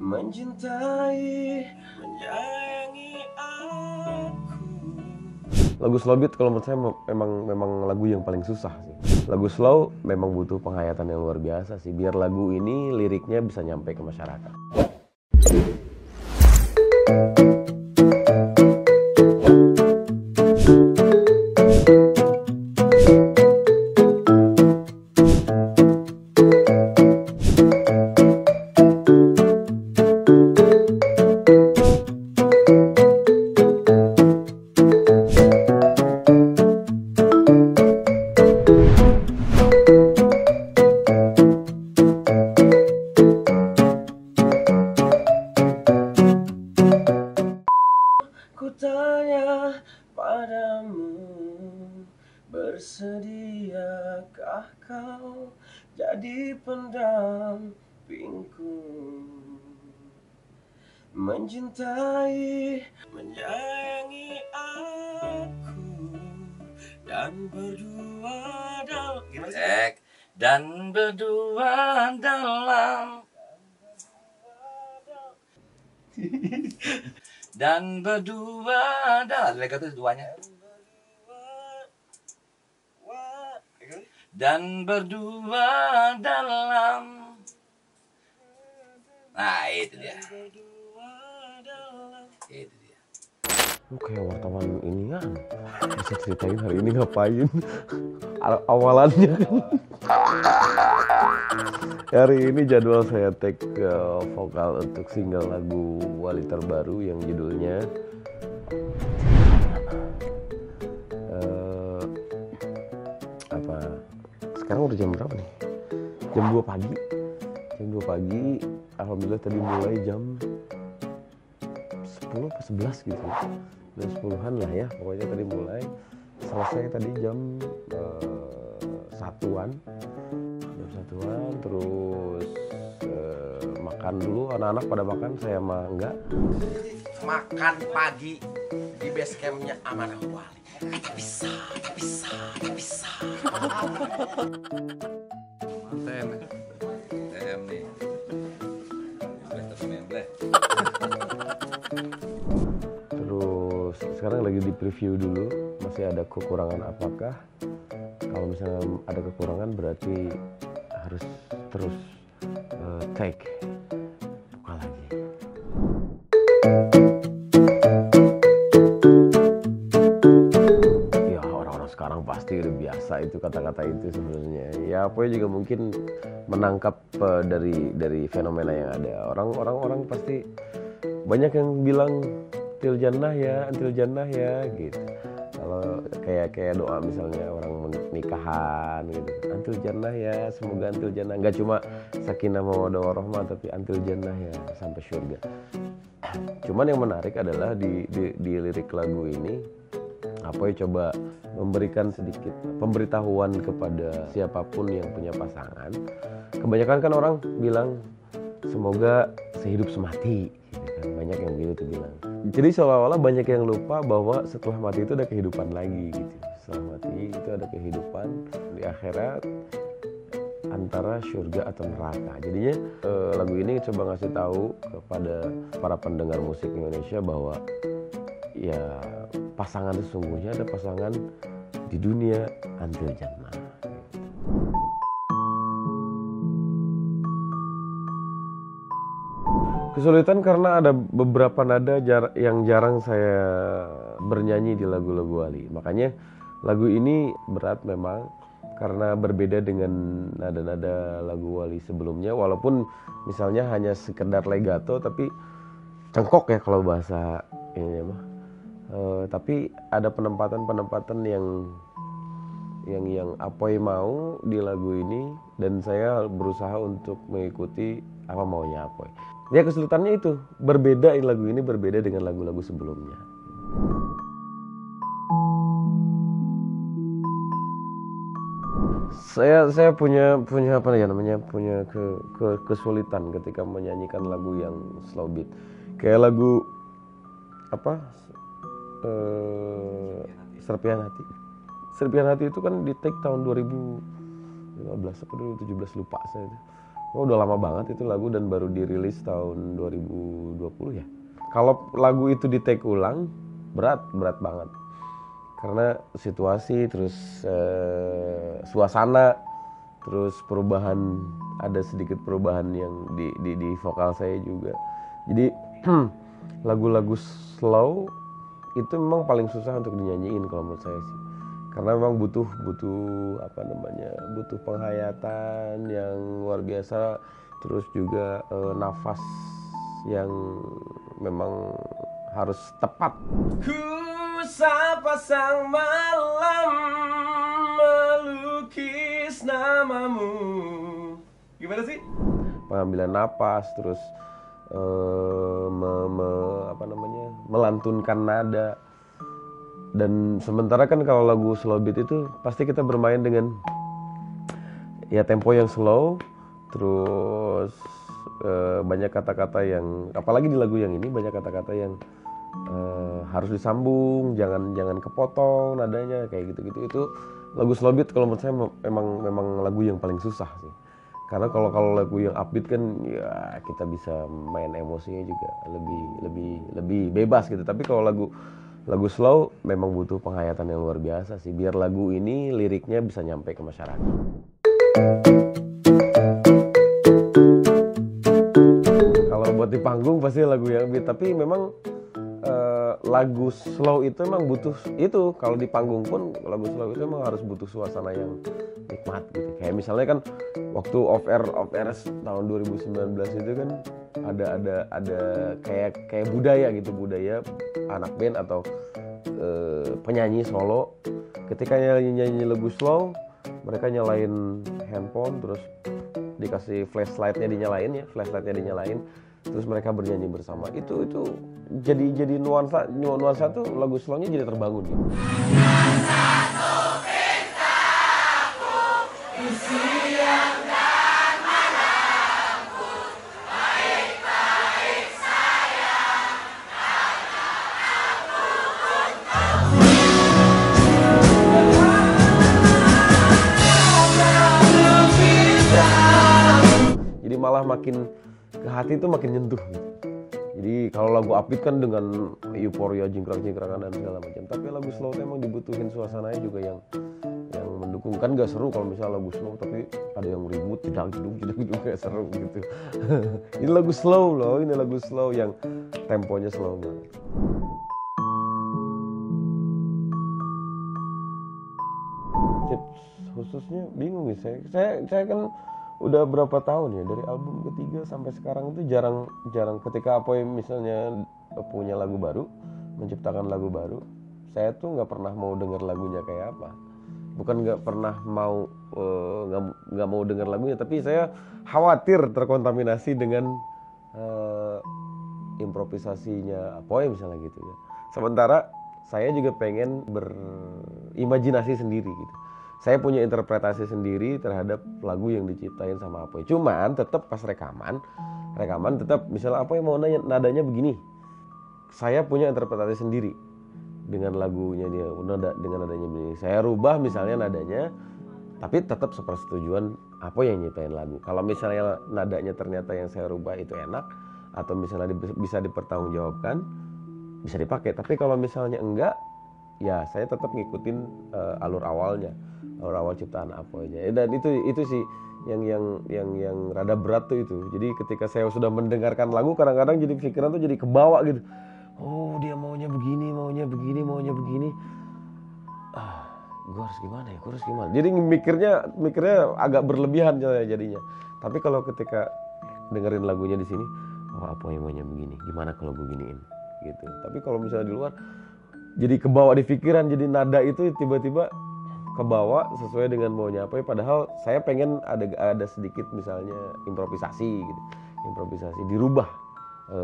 mencintai, menyayangi aku. Lagu slow beat kalau menurut saya memang lagu yang paling susah sih. Lagu slow memang butuh penghayatan yang luar biasa sih biar lagu ini liriknya bisa nyampe ke masyarakat. Ku tanya padamu, bersediakah kau jadi pendampingku, mencintai, menyayangi aku, dan berdua dalam dan berdua dalam dan berdua dalam legato duanya dan berdua dalam. Nah itu dia. Itu dia. Lu kayak wartawan ini kan bisa ceritain hari ini ngapain awalannya kan. Hari ini jadwal saya take vokal untuk single lagu Wali terbaru yang judulnya sekarang udah jam berapa nih? Jam 2 pagi. Jam 2 pagi. Alhamdulillah tadi mulai jam 10 atau 11 gitu. Jam 10-an lah ya. Pokoknya tadi mulai. Selesai tadi jam 1-an. Jam 1-an terus makan dulu. Anak-anak pada makan, saya mah enggak. makan pagi di base campnya Amanah Wali. Tapi bisa. TM nih. Terus sekarang lagi di preview dulu. Masih ada kekurangan apakah? Kalau misalnya ada kekurangan berarti harus terus take buka lagi. Ya orang-orang sekarang pasti udah biasa itu kata-kata itu sebenarnya. Ya apa juga mungkin menangkap dari fenomena yang ada. Orang pasti banyak yang bilang antil jannah ya gitu. Kalau kayak doa misalnya orang nikahan gitu, antil jannah ya, semoga antil jannah, nggak cuma sakinah mawaddah warahmah tapi antil jannah ya sampai surga. Cuman yang menarik adalah di lirik lagu ini apa ya, coba memberikan sedikit pemberitahuan kepada siapapun yang punya pasangan. Kebanyakan kan orang bilang semoga sehidup semati gitu kan. Banyak yang begitu bilang. Jadi seolah-olah banyak yang lupa bahwa setelah mati itu ada kehidupan lagi gitu. Setelah mati itu ada kehidupan di akhirat antara surga atau neraka. Jadinya lagu ini coba ngasih tahu kepada para pendengar musik Indonesia bahwa ya pasangan sesungguhnya ada pasangan di dunia antil jannah. Kesulitan karena ada beberapa nada yang jarang saya bernyanyi di lagu-lagu Wali. Makanya lagu ini berat memang karena berbeda dengan nada-nada lagu Wali sebelumnya. Walaupun misalnya hanya sekedar legato tapi cengkok ya kalau bahasa ini mah. Tapi ada penempatan yang Apoy mau di lagu ini dan saya berusaha untuk mengikuti apa maunya Apoy. Ya kesulitannya itu berbeda, lagu ini berbeda dengan lagu-lagu sebelumnya. Saya punya apa ya namanya, punya kesulitan ketika menyanyikan lagu yang slow beat. Kayak lagu apa? Serpihan Hati. Serpihan Hati itu kan di take tahun 2015 atau 2017 lupa saya itu. Oh, udah lama banget itu lagu dan baru dirilis tahun 2020 ya. Kalau lagu itu di take ulang, berat banget. Karena situasi, terus suasana, terus perubahan, ada sedikit perubahan yang di vokal saya juga. Jadi lagu-lagu slow itu memang paling susah untuk dinyanyiin kalau menurut saya sih. Karena memang butuh butuh penghayatan yang luar biasa, terus juga nafas yang memang harus tepat. Ku sapa sang malam melukis namamu. Gimana sih? Pengambilan napas, terus melantunkan nada. Dan sementara kan kalau lagu slow beat itu pasti kita bermain dengan ya tempo yang slow, terus banyak kata-kata yang, apalagi di lagu yang ini banyak kata-kata yang harus disambung, jangan kepotong nadanya kayak gitu-gitu. Itu lagu slow beat kalau menurut saya memang lagu yang paling susah sih. Karena kalau lagu yang upbeat kan ya kita bisa main emosinya juga lebih bebas gitu. Tapi kalau lagu slow memang butuh penghayatan yang luar biasa sih biar lagu ini liriknya bisa nyampe ke masyarakat. Kalau buat di panggung pasti lagu yang beat, tapi memang lagu slow itu memang butuh itu. Kalau di panggung pun lagu slow itu memang harus butuh suasana yang nikmat gitu. Kayak misalnya kan waktu off air tahun 2019 itu kan ada kayak budaya anak band atau penyanyi solo ketika nyanyi lagu slow, mereka nyalain handphone, terus dikasih flashlightnya dinyalain, terus mereka bernyanyi bersama. Itu jadi nuansa tuh lagu slownya jadi terbangun gitu. Jadi malah makin ke hati itu makin nyentuh gitu. Jadi kalau lagu upbeat kan dengan euforia jingkrak-jingkrakan dan segala macam, tapi lagu slow emang dibutuhin suasananya juga yang mendukung. Kan gak seru kalau misalnya lagu slow tapi ada yang ribut, jedang-jedung juga seru gitu. Ini lagu slow yang temponya slow banget. Tips khususnya bingung nih saya kan udah berapa tahun ya dari album ketiga sampai sekarang itu jarang ketika Apoy misalnya punya lagu baru, menciptakan lagu baru, saya tuh nggak pernah mau denger lagunya kayak apa. Bukan nggak pernah mau nggak mau denger lagunya, tapi saya khawatir terkontaminasi dengan improvisasinya Apoy misalnya gitu ya. Sementara saya juga pengen berimajinasi sendiri gitu. Saya punya interpretasi sendiri terhadap lagu yang diciptain sama Apoy. Cuman tetap pas rekaman tetap misalnya Apoy mau nadanya begini, saya punya interpretasi sendiri dengan lagunya dia, dengan nadanya begini. Saya rubah misalnya nadanya, tapi tetap sepersetujuan Apoy yang nyiptain lagu. Kalau misalnya nadanya ternyata yang saya rubah itu enak, atau misalnya bisa dipertanggungjawabkan, bisa dipakai. Tapi kalau misalnya enggak, ya saya tetap ngikutin alur awal ciptaan Apoy-nya. Dan itu sih yang rada berat tuh itu. Jadi ketika saya sudah mendengarkan lagu, kadang-kadang jadi pikiran tuh jadi kebawa gitu. Oh, dia maunya begini. Gue harus gimana? Jadi mikirnya agak berlebihan jadinya. Tapi kalau ketika dengerin lagunya di sini, oh Apoy maunya begini. Gimana kalau gue giniin? Gitu. Tapi kalau misalnya di luar, jadi kebawa di pikiran, jadi nada itu tiba-tiba kebawa sesuai dengan maunya Apoy, padahal saya pengen ada sedikit misalnya improvisasi dirubah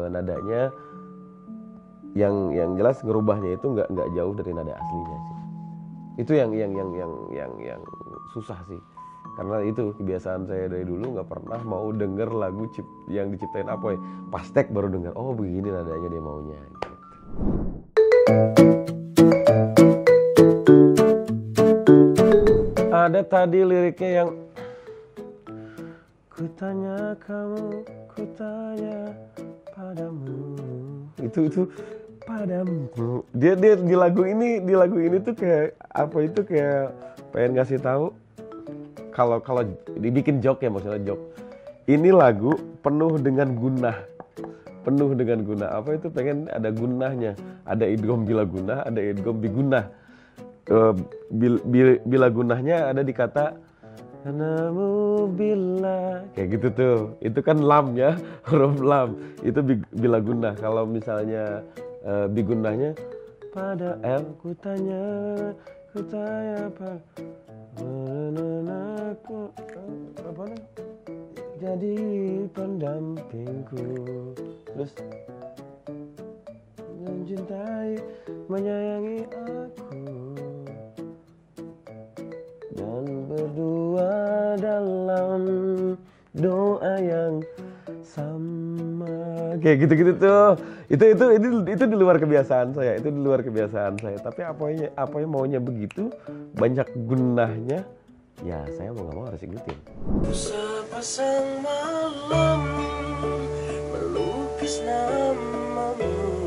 nadanya, yang jelas ngerubahnya itu nggak jauh dari nada aslinya sih. Itu yang susah sih, karena itu kebiasaan saya dari dulu, nggak pernah mau denger lagu yang diciptain Apoy, pas tek baru denger, oh begini nadanya dia maunya gitu. Ada tadi liriknya yang Kutanya kamu, kutanya padamu. Itu padamu. Dia di lagu ini tuh kayak apa itu kayak pengen ngasih tahu kalau dibikin joke ya, maksudnya joke. Ini lagu penuh dengan gunah. Penuh dengan guna. Apa itu pengen ada gunahnya. Ada idgham bila gunah, ada idgham bigunah. Bila gunahnya ada di kata namu bila, kayak gitu tuh. Itu kan lam ya, huruf lam. Itu bila gunah. Kalau misalnya bigunahnya pada kutanya apa? Apa nih? Jadi pendampingku, terus mencintai, menyayangi aku, dan berdua dalam doa yang sama, kayak gitu-gitu tuh. Itu di luar kebiasaan saya, Tapi apa yang maunya begitu, banyak gunahnya. Ya saya mau gak mau harus ikutin. Sepasang malam melukis namamu,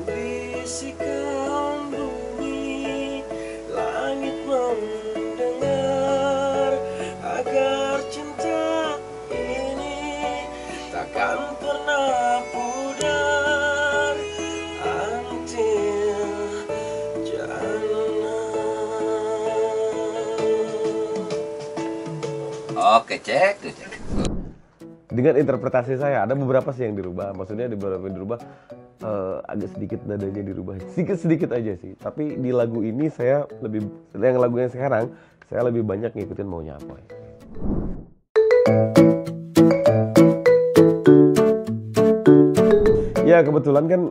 bisikan bumi, langit mendengar, agar cinta ini takkan pernah pudar until Oke, cek. Dengan interpretasi saya ada beberapa sih yang dirubah, maksudnya beberapa yang dirubah, agak sedikit nadanya dirubah, sedikit aja sih. Tapi di lagu ini lagu yang sekarang saya lebih banyak ngikutin maunya Apoy. Ya kebetulan kan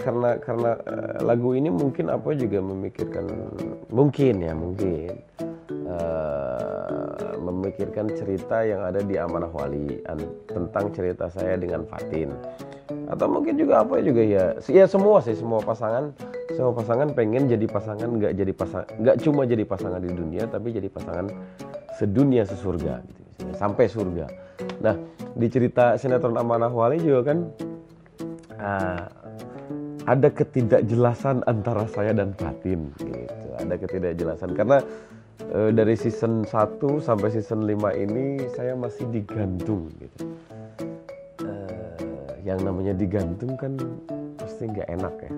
karena lagu ini mungkin Apoy juga memikirkan memikirkan cerita yang ada di Amanah Wali tentang cerita saya dengan Fatin, atau mungkin juga apa juga ya semua pasangan pengen jadi pasangan, nggak cuma jadi pasangan di dunia, tapi jadi pasangan sedunia sesurga gitu, misalnya, sampai surga. Nah di cerita sinetron Amanah Wali juga kan ada ketidakjelasan antara saya dan Fatin gitu, ada ketidakjelasan karena dari season 1 sampai season 5 ini saya masih digantung gitu. Yang namanya digantung kan pasti nggak enak ya.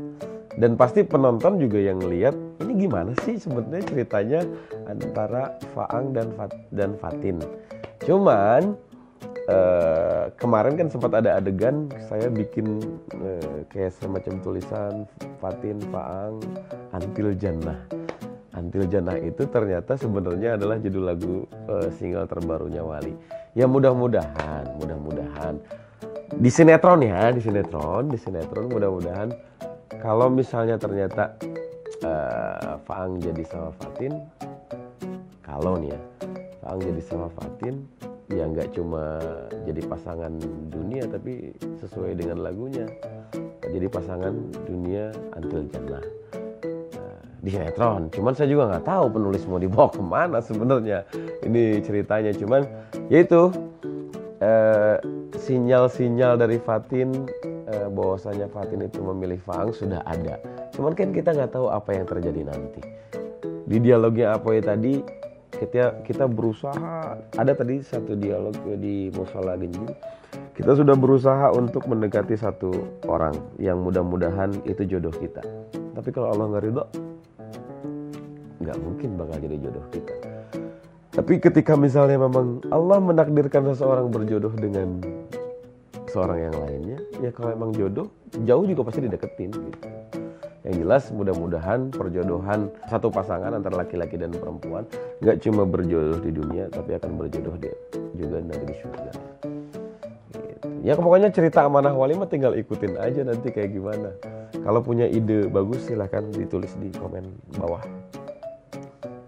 Dan pasti penonton juga yang lihat ini gimana sih sebenarnya ceritanya antara Faang dan Fatin. Cuman kemarin kan sempat ada adegan saya bikin kayak semacam tulisan Fatin Faang Until Jannah. Until Jannah itu ternyata sebenarnya adalah judul lagu single terbarunya Wali. Ya mudah-mudahan di sinetron mudah-mudahan kalau misalnya ternyata Faang jadi sama Fatin, ya nggak cuma jadi pasangan dunia tapi sesuai dengan lagunya jadi pasangan dunia Until Jannah. Di sinetron, cuman saya juga nggak tahu penulis mau dibawa kemana sebenarnya ini ceritanya. Cuman yaitu sinyal-sinyal dari Fatin bahwasanya Fatin itu memilih Faang sudah ada. Cuman kan kita nggak tahu apa yang terjadi nanti. Di dialognya Apoy tadi kita berusaha, ada tadi satu dialog di Mushola Genjing, kita sudah berusaha untuk mendekati satu orang yang mudah-mudahan itu jodoh kita. Tapi kalau Allah nggak ridho, nggak mungkin bakal jadi jodoh kita. Tapi ketika misalnya memang Allah menakdirkan seseorang berjodoh dengan seorang yang lainnya, ya kalau emang jodoh, jauh juga pasti dideketin gitu. Yang jelas mudah-mudahan perjodohan satu pasangan antara laki-laki dan perempuan nggak cuma berjodoh di dunia, tapi akan berjodoh juga nanti di surga. Gitu. Ya pokoknya cerita Amanah Wali mah tinggal ikutin aja nanti kayak gimana. Kalau punya ide bagus silahkan ditulis di komen bawah.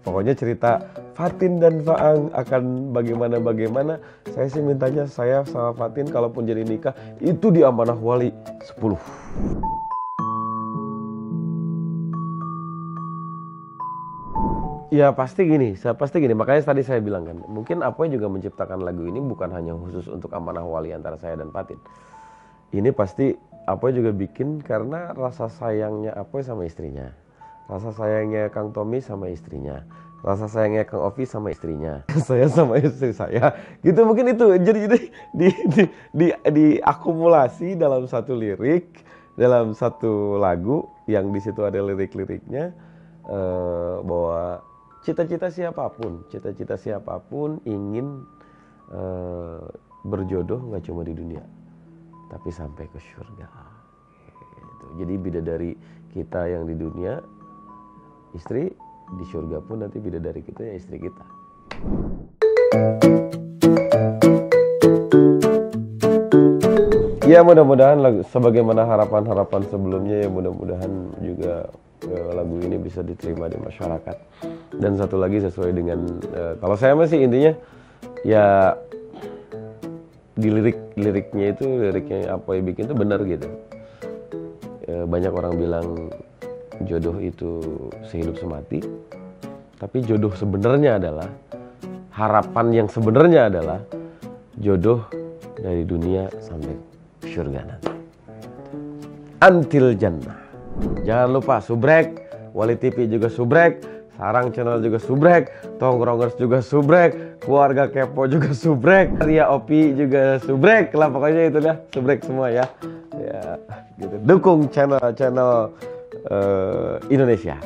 Pokoknya cerita Fatin dan Faang akan bagaimana. Saya sih mintanya saya sama Fatin kalaupun jadi nikah itu di Amanah Wali 10. Ya pasti gini, makanya tadi saya bilang kan, mungkin Apoy juga menciptakan lagu ini bukan hanya khusus untuk amanah wali antara saya dan Fatin. Ini pasti Apoy juga bikin karena rasa sayangnya Apoy sama istrinya, rasa sayangnya Kang Tommy sama istrinya, rasa sayangnya Kang Ovi sama istrinya, saya sama istri saya, gitu mungkin itu. Jadi diakumulasi dalam satu lirik, dalam satu lagu yang di situ ada lirik-liriknya, bahwa cita-cita siapapun ingin berjodoh nggak cuma di dunia, tapi sampai ke surga. Gitu. Jadi bidadari kita yang di dunia, istri, di surga pun nanti bidadari kita ya istri kita. Ya mudah-mudahan sebagaimana harapan-harapan sebelumnya, ya mudah-mudahan juga lagu ini bisa diterima di masyarakat. Dan satu lagi sesuai dengan kalau saya masih intinya ya di liriknya apa yang bikin itu benar gitu. Banyak orang bilang jodoh itu sehidup semati, tapi jodoh sebenarnya adalah, harapan yang sebenarnya adalah jodoh dari dunia sampai surga nanti. Until jannah. Jangan lupa subrek, Wali TV juga subrek, Sarang Channel juga subrek, Tongkrongers juga subrek, Keluarga Kepo juga subrek, Ria Opi juga subrek lah, pokoknya itu dah, subrek semua ya. Ya, gitu. Dukung channel Indonesia.